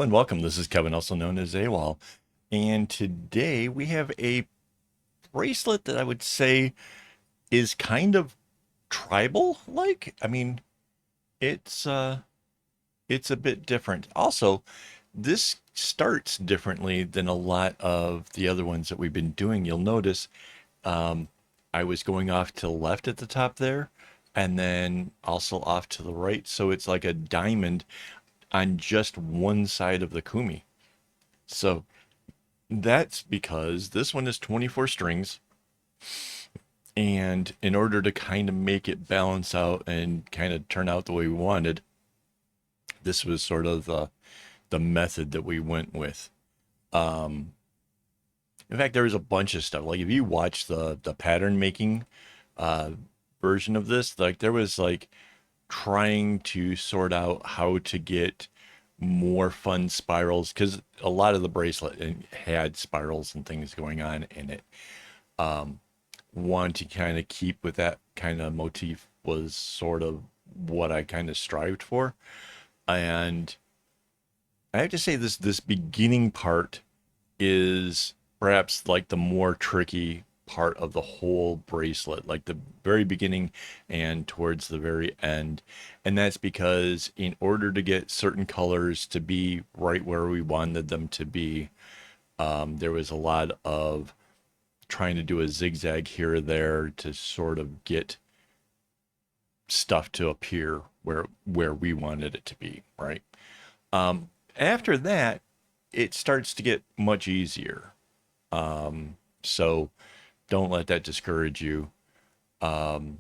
Hello and welcome. This is Kevin, also known as AWOL. And today we have a bracelet that I would say is kind of tribal like. I mean, it's it's a bit different. Also, this starts differently than a lot of the other ones that we've been doing. You'll notice um I was going off to the left at the top there and then also off to the right. So it's like a diamond on just one side of the kumi. So that's because this one is 24 strings. And in order to kind of make it balance out and kind of turn out the way we wanted, this was sort of the method that we went with. Um, in fact, there was a bunch of stuff. Like if you watch the pattern making uh, version of this, like there was like trying to sort out how to get more fun spirals because a lot of the bracelet had spirals and things going on in it. Um, Want to kind of keep with that kind of motif was sort of what I kind of strived for. And I have to say this beginning part is perhaps like the more tricky part of the whole bracelet, like the very beginning and towards the very end. And that's because in order to get certain colors to be right where we wanted them to be, there was a lot of trying to do a zigzag here or there to sort of get stuff to appear where we wanted it to be, right? After that, it starts to get much easier. So don't let that discourage you. Um,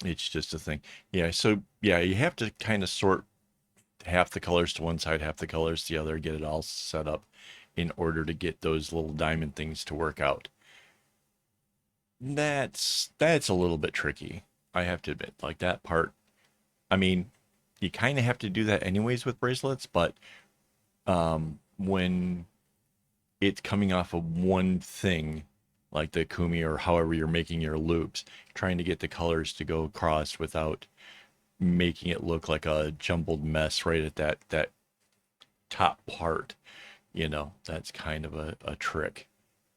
it's just a thing. Yeah. So yeah, you have to kind of sort half the colors to one side, half the colors to the other, get it all set up in order to get those little diamond things to work out. That's a little bit tricky. I have to admit, like that part. I mean, you kind of have to do that anyways with bracelets, but when it's coming off of one thing, like the kumi or however you're making your loops, trying to get the colors to go across without making it look like a jumbled mess right at that top part, that's kind of a trick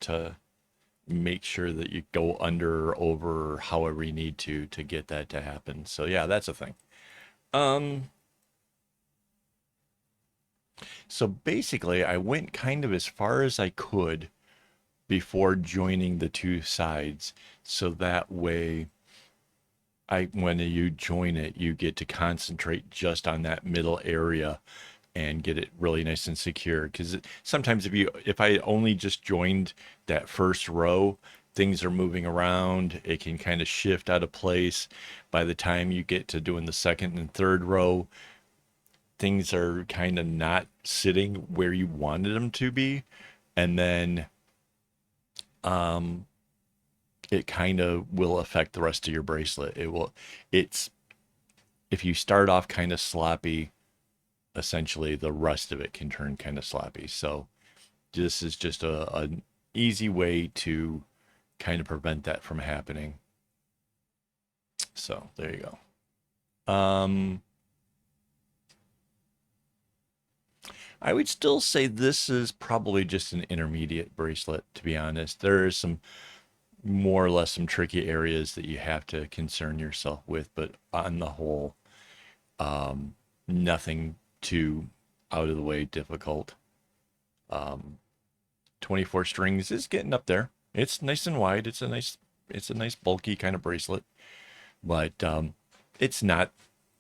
to make sure that you go under or over or however you need to get that to happen. So yeah, that's a thing. Um so basically I went kind of as far as I could before joining the two sides. So that way I when you join it, you get to concentrate just on that middle area and get it really nice and secure because sometimes if I only just joined that first row, things are moving around, it can kind of shift out of place. By the time you get to doing the second and third row, things are kind of not sitting where you wanted them to be, and then um it kind of will affect the rest of your bracelet. It's if you start off kind of sloppy, essentially the rest of it can turn kind of sloppy. So this is just an easy way to kind of prevent that from happening. So there you go. I would still say this is probably just an intermediate bracelet, to be honest. There is some more or less some tricky areas that you have to concern yourself with, but on the whole, nothing too out of the way difficult. Um, 24 strings is getting up there. It's nice and wide. It's a nice bulky kind of bracelet, but it's not,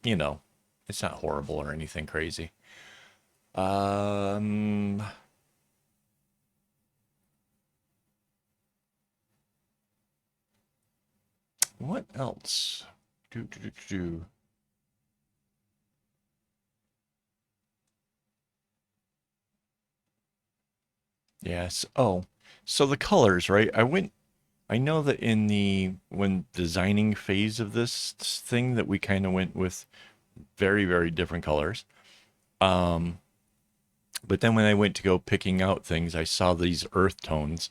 you know, it's not horrible or anything crazy. Um, what else? Do, do, do, do. Yes. Oh, so the colors, right? I know that in the when designing phase of this thing that we kind of went with very, very different colors. Um, but then when I went to go picking out things, I saw these earth tones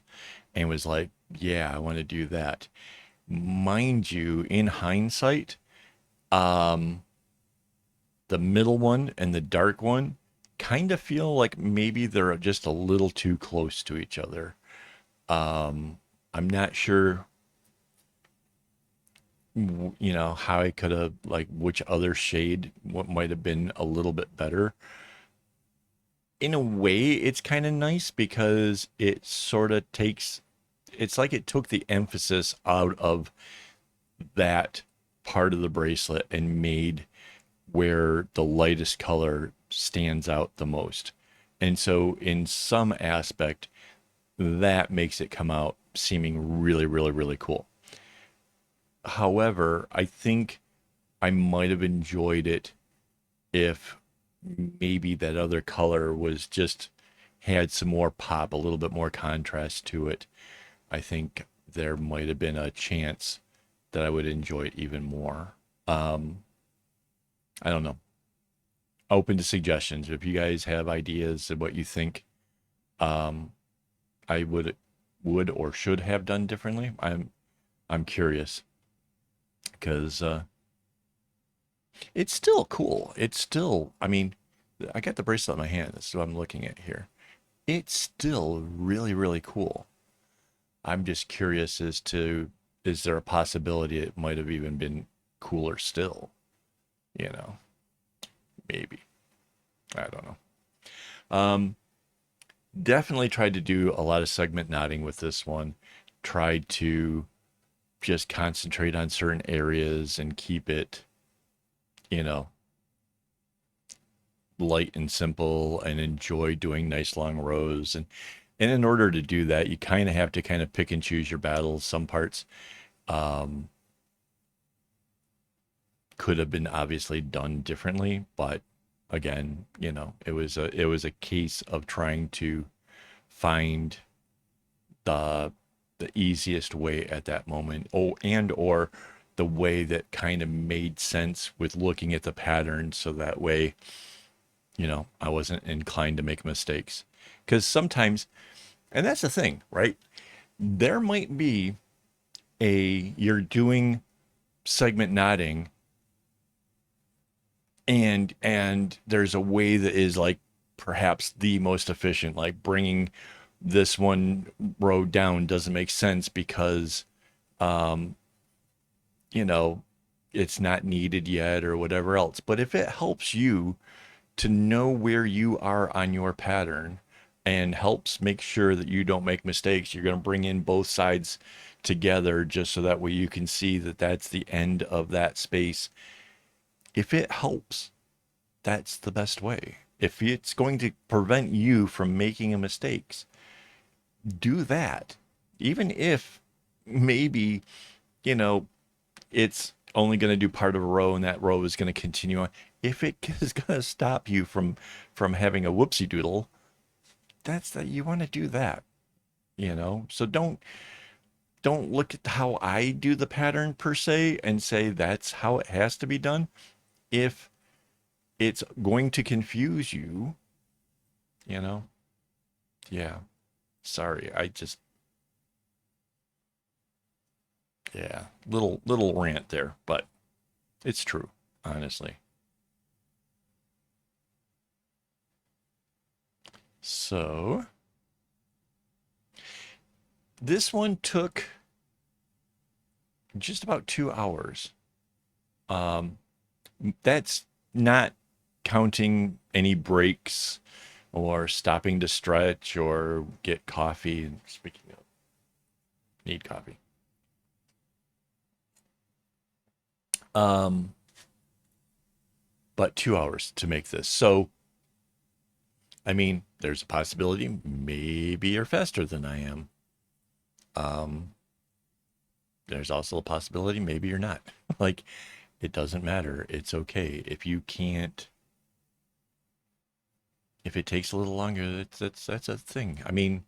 and was like, yeah, I want to do that. Mind you, in hindsight, um, the middle one and the dark one, kind of feel like maybe they're just a little too close to each other. I'm not sure, how I could have, like, which other shade, what might have been a little bit better. In a way, it's kind of nice because it sort of takes, it's like it took the emphasis out of that part of the bracelet and made where the lightest color stands out the most. And so, in some aspect, that makes it come out seeming really, really, really cool. However, I think I might have enjoyed it if maybe that other color was just had some more pop, a little bit more contrast to it. I think there might have been a chance that I would enjoy it even more. Um, I don't know. Open to suggestions. If you guys have ideas of what you think um, I would or should have done differently, I'm curious because it's still cool. It's still, I mean, I got the bracelet in my hand. That's what I'm looking at here. It's still really, really cool. I'm just curious as to, is there a possibility it might have even been cooler still? You know, maybe. I don't know. Um, Definitely tried to do a lot of segment knotting with this one. Tried to just concentrate on certain areas and keep it, you know, light and simple and enjoy doing nice long rows. And in order to do that, you kind of have to kind of pick and choose your battles. Some parts um, could have been obviously done differently, but again, it was a case of trying to find the the easiest way at that moment. Oh, and or the way that kind of made sense with looking at the pattern, so that way, I wasn't inclined to make mistakes. Because sometimes, and that's the thing, right? There might be you're doing segment knotting, and there's a way that is like perhaps the most efficient, like bringing this one row down doesn't make sense because um you know it's not needed yet or whatever else. But if it helps you to know where you are on your pattern and helps make sure that you don't make mistakes, you're going to bring in both sides together just so that way you can see that that's the end of that space. If it helps, that's the best way. If it's going to prevent you from making mistakes, do that. Even if maybe, you know, it's only going to do part of a row and that row is going to continue on. If it is going to stop you from having a whoopsie doodle, that's that you want to do that. So don't look at how I do the pattern per se and say that's how it has to be done. If it's going to confuse you, you know, yeah. Sorry, I just yeah, little rant there, but it's true, honestly. So this one took just about 2 hours. Um, that's not counting any breaks or stopping to stretch or get coffee. Speaking of, need coffee. Um, but 2 hours to make this. So, I mean, there's a possibility maybe you're faster than I am. Um, there's also a possibility maybe you're not. Like, it doesn't matter. It's okay. If it takes a little longer, that's a thing. I mean,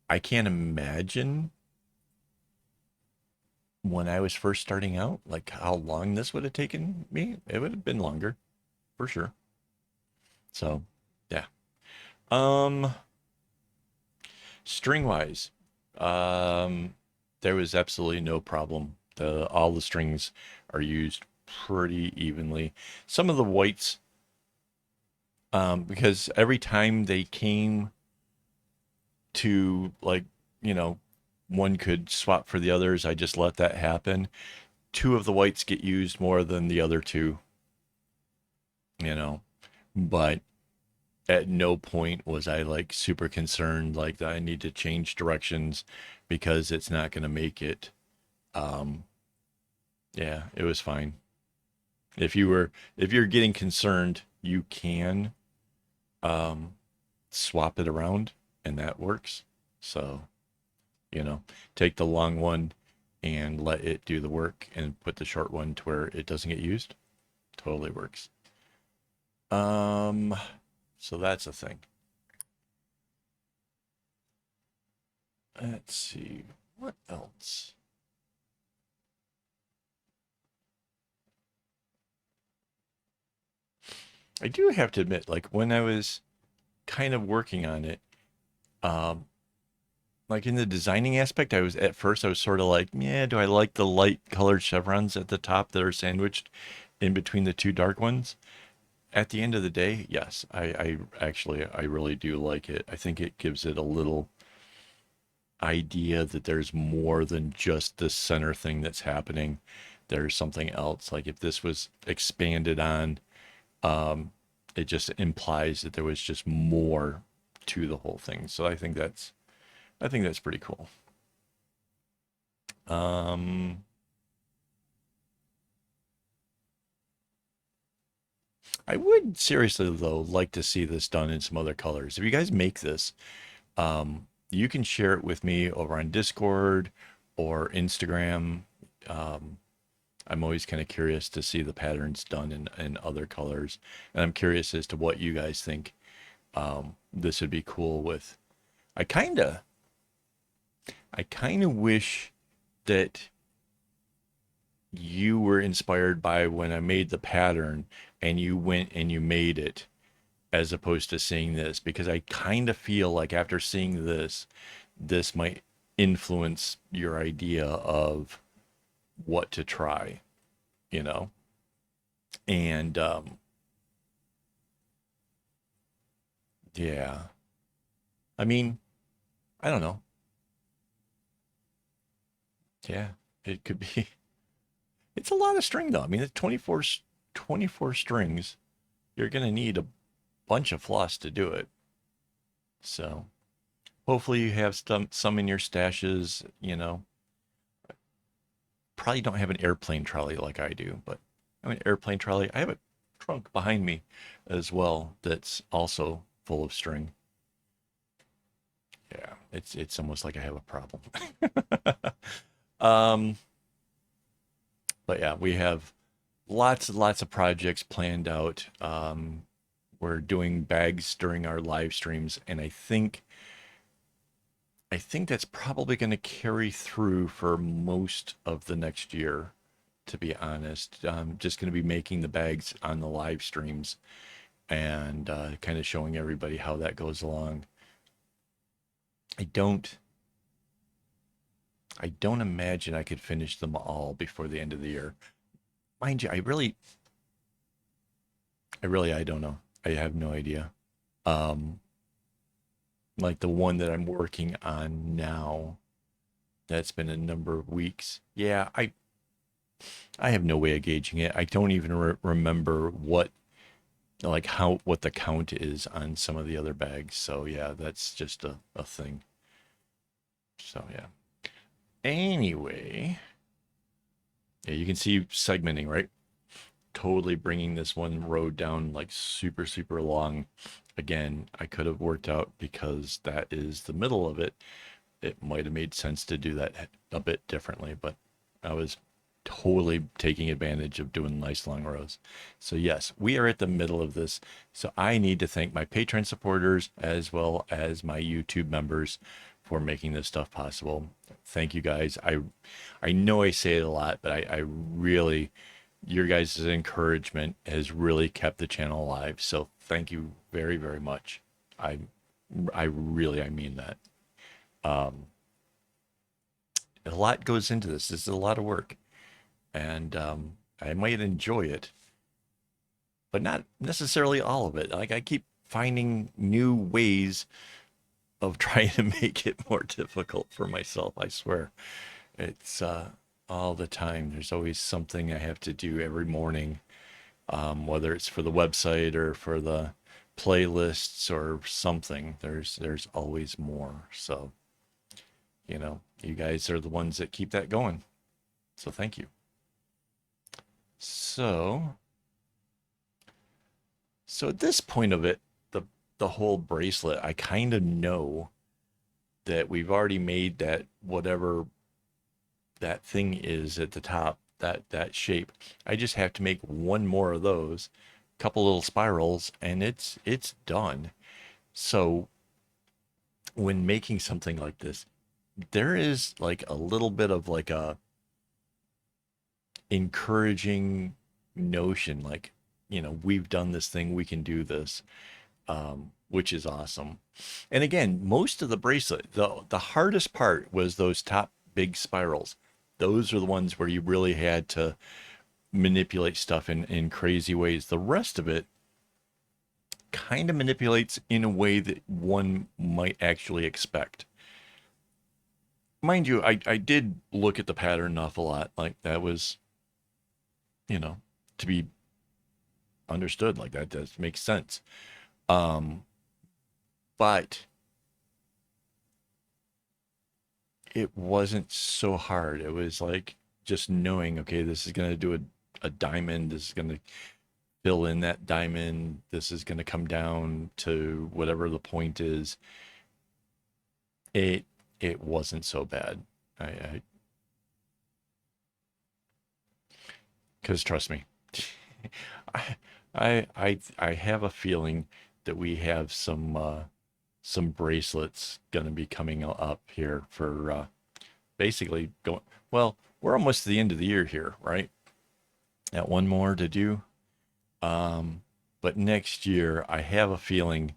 I can't imagine when I was first starting out, like how long this would have taken me. It would have been longer for sure. So, yeah. Um, String wise, um, there was absolutely no problem. All the strings are used pretty evenly. Some of the whites Because every time they came to, like, you know, one could swap for the others, I just let that happen. Two of the whites get used more than the other two, you know, but at no point was I like super concerned like that I need to change directions because it's not going to make it. Um, yeah, it was fine. If you're getting concerned, you can um, swap it around, and that works. So, you know, take the long one and let it do the work, and put the short one to where it doesn't get used. Totally works. Um, so that's a thing. Let's see what else. I do have to admit, like when I was kind of working on it, um, like in the designing aspect, I was at first I was sort of like, yeah, do I like the light colored chevrons at the top that are sandwiched in between the two dark ones? At the end of the day, yes, I actually I really do like it. I think it gives it a little idea that there's more than just this center thing that's happening. There's something else. Like if this was expanded on, um, it just implies that there was just more to the whole thing. So I think that's pretty cool. Um, I would seriously though like to see this done in some other colors. If you guys make this, you can share it with me over on Discord or Instagram. Um, I'm always kind of curious to see the patterns done in other colors, and I'm curious as to what you guys think. This would be cool with. I kind of I kind of wish that you were inspired by when I made the pattern and you went and you made it as opposed to seeing this, because I kind of feel like after seeing this, this might influence your idea of what to try, you know? And yeah, I mean, I don't know. Yeah, it could be. It's a lot of string though. I mean, it's 24 strings. You're going to need a bunch of floss to do it. So hopefully you have some in your stashes, you know. Probably don't have an airplane trolley like I do, but I mean airplane trolley. I have a trunk behind me as well that's also full of string. Yeah, it's almost like I have a problem. um, but yeah, we have lots and lots of projects planned out. We're doing bags during our live streams, and I think that's probably going to carry through for most of the next year. To be honest, I'm just going to be making the bags on the live streams and kind of showing everybody how that goes along. I don't, I don't imagine I could finish them all before the end of the year. Mind you, I don't know. I have no idea. Um, like the one that I'm working on now, that's been a number of weeks. Yeah, I have no way of gauging it. I don't even remember what the count is on some of the other bags. So yeah, that's just a thing. So yeah. Anyway, yeah, you can see segmenting, right? Totally bringing this one road down like super, super long. Again, I could have worked out because that is the middle of it. It might have made sense to do that a bit differently, but I was totally taking advantage of doing nice long rows. So yes, we are at the middle of this. So I need to thank my Patreon supporters as well as my YouTube members for making this stuff possible. Thank you guys. I know I say it a lot, but I really, your guys' encouragement has really kept the channel alive. So thank you very, very much. I I really I mean that. Um, a lot goes into this. This is a lot of work, and I might enjoy it, but not necessarily all of it. Like I keep finding new ways of trying to make it more difficult for myself. I swear. It's all the time. There's always something I have to do every morning, whether it's for the website or for the playlists or something. There's always more. So, you guys are the ones that keep that going. So thank you. So, so at this point of it, the whole bracelet, I kind of know that we've already made that whatever that thing is at the top, that shape. I just have to make one more of those, couple little spirals, and it's done. So when making something like this, there is like a little bit of like a encouraging notion, like, we've done this thing, we can do this, which is awesome. And again, most of the bracelet, the hardest part was those top big spirals. Those are the ones where you really had to manipulate stuff in crazy ways. The rest of it kind of manipulates in a way that one might actually expect. Mind you, I did look at the pattern an awful lot. Like that was, to be understood. Like that does make sense. Um, but it wasn't so hard. It was like just knowing, okay, this is going to do a diamond. This is going to fill in that diamond. This is going to come down to whatever the point is. It it wasn't so bad. I because trust me, I, I have a feeling that we have some bracelets gonna be coming up here for basically going. Well, we're almost to the end of the year here, right? Got one more to do. But next year, I have a feeling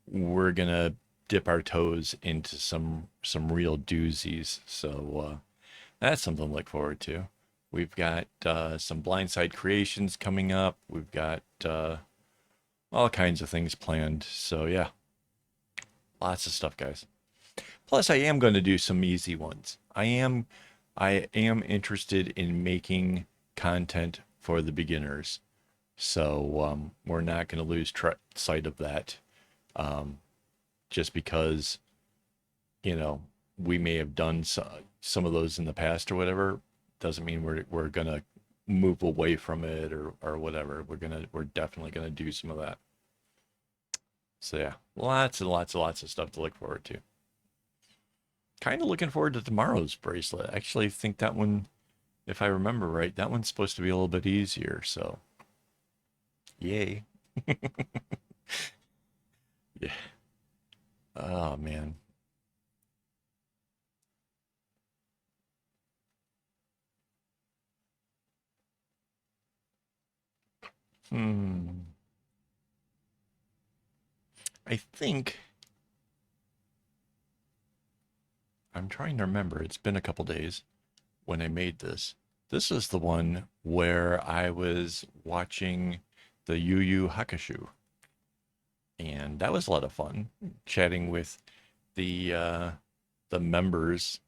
we're gonna dip our toes into some real doozies. So that's something to look forward to. We've got some blindside creations coming up. We've got all kinds of things planned. So yeah, lots of stuff, guys. Plus, I am going to do some easy ones. I am interested in making content for the beginners. So we're not going to lose sight of that. Um, just because we may have done some of those in the past or whatever, doesn't mean we're gonna move away from it or whatever. We're definitely gonna do some of that. So yeah, lots and lots and lots of stuff to look forward to. Kind of looking forward to tomorrow's bracelet. I actually think that one, if I remember right, that one's supposed to be a little bit easier. So yay. Yeah. Oh man. Hmm. I think I'm trying to remember. It's been a couple days when I made this. This is the one where I was watching the Yu Yu Hakusho, and that was a lot of fun chatting with the the members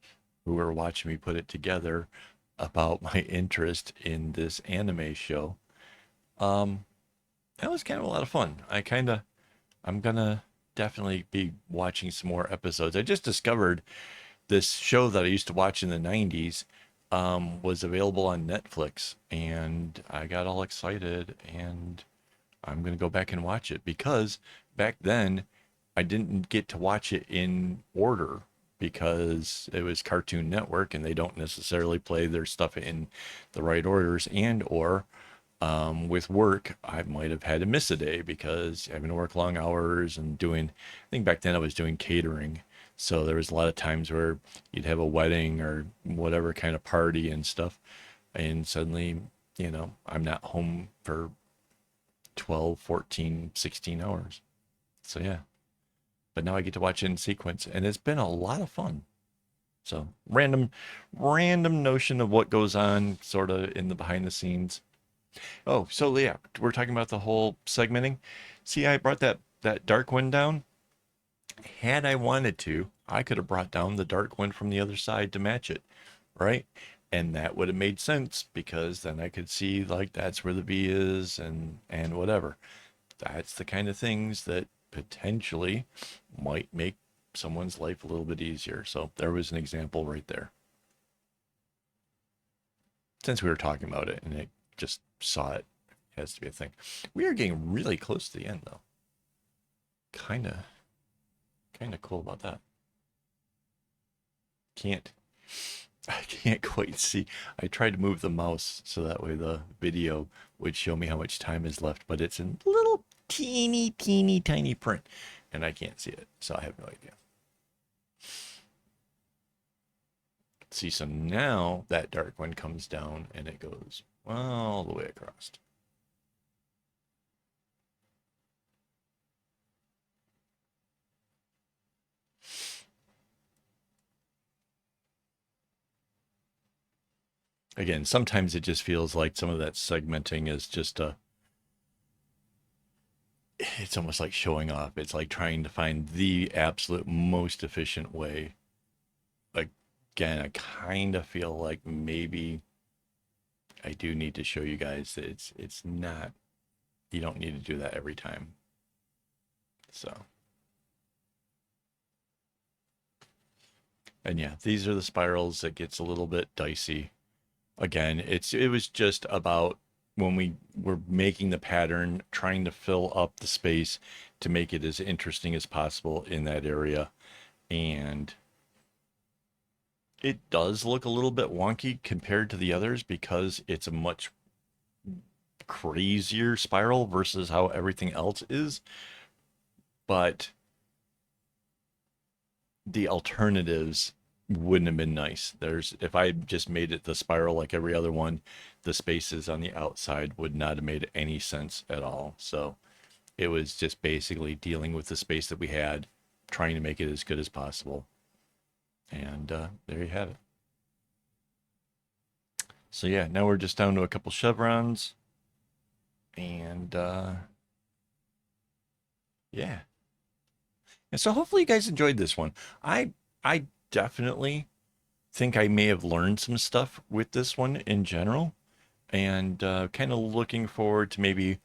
who were watching me put it together about my interest in this anime show. Um, that was kind of a lot of fun. I'm gonna definitely be watching some more episodes. I just discovered this show that I used to watch in the 90s was available on Netflix, and I got all excited, and I'm going to go back and watch it because back then I didn't get to watch it in order because it was Cartoon Network and they don't necessarily play their stuff in the right orders, and or with work, I might have had to miss a day because having to work long hours and doing, I think back then I was doing catering. So there was a lot of times where you'd have a wedding or whatever kind of party and stuff. And suddenly, I'm not home for 12, 14, 16 hours. So yeah, but now I get to watch it in sequence and it's been a lot of fun. So random notion of what goes on sort of in the behind the scenes. Oh, so yeah, we're talking about the whole segmenting. See, I brought that dark one down. Had I wanted to, I could have brought down the dark one from the other side to match it, right? And that would have made sense because then I could see like that's where the V is and whatever. That's the kind of things that potentially might make someone's life a little bit easier. So there was an example right there. Since we were talking about it and it just saw it, it has to be a thing. We are getting really close to the end though. Kind of cool about that. Can't I can't quite see. I tried to move the mouse so that way the video would show me how much time is left, but it's in little teeny tiny print and I can't see it. So I have no idea. See, so now that dark one comes down and it goes all the way across. Again, sometimes it just feels like some of that segmenting is just it's almost like showing off. It's like trying to find the absolute most efficient way. Again, I kind of feel like maybe I do need to show you guys that it's not, you don't need to do that every time. So, and yeah, these are the spirals that gets a little bit dicey. Again, it was just about when we were making the pattern, trying to fill up the space to make it as interesting as possible in that area. And it does look a little bit wonky compared to the others because it's a much crazier spiral versus how everything else is. But the alternatives wouldn't have been nice. There's if I just made it the spiral like every other one, the spaces on the outside would not have made any sense at all. So it was just basically dealing with the space that we had, trying to make it as good as possible. And there you have it. So yeah, now we're just down to a couple chevrons, and yeah. And so hopefully you guys enjoyed this one. I definitely think I may have learned some stuff with this one in general, and kind of looking forward to maybe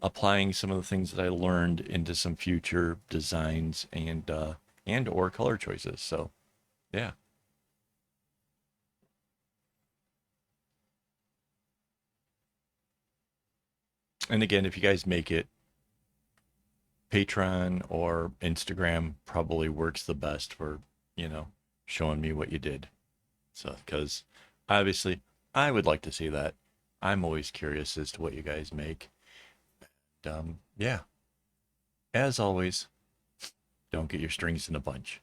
applying some of the things that I learned into some future designs and or color choices. So yeah. And again, if you guys make it, Patreon or Instagram probably works the best for, you know, showing me what you did. So, because obviously I would like to see that. I'm always curious as to what you guys make. Yeah, as always, don't get your strings in a bunch.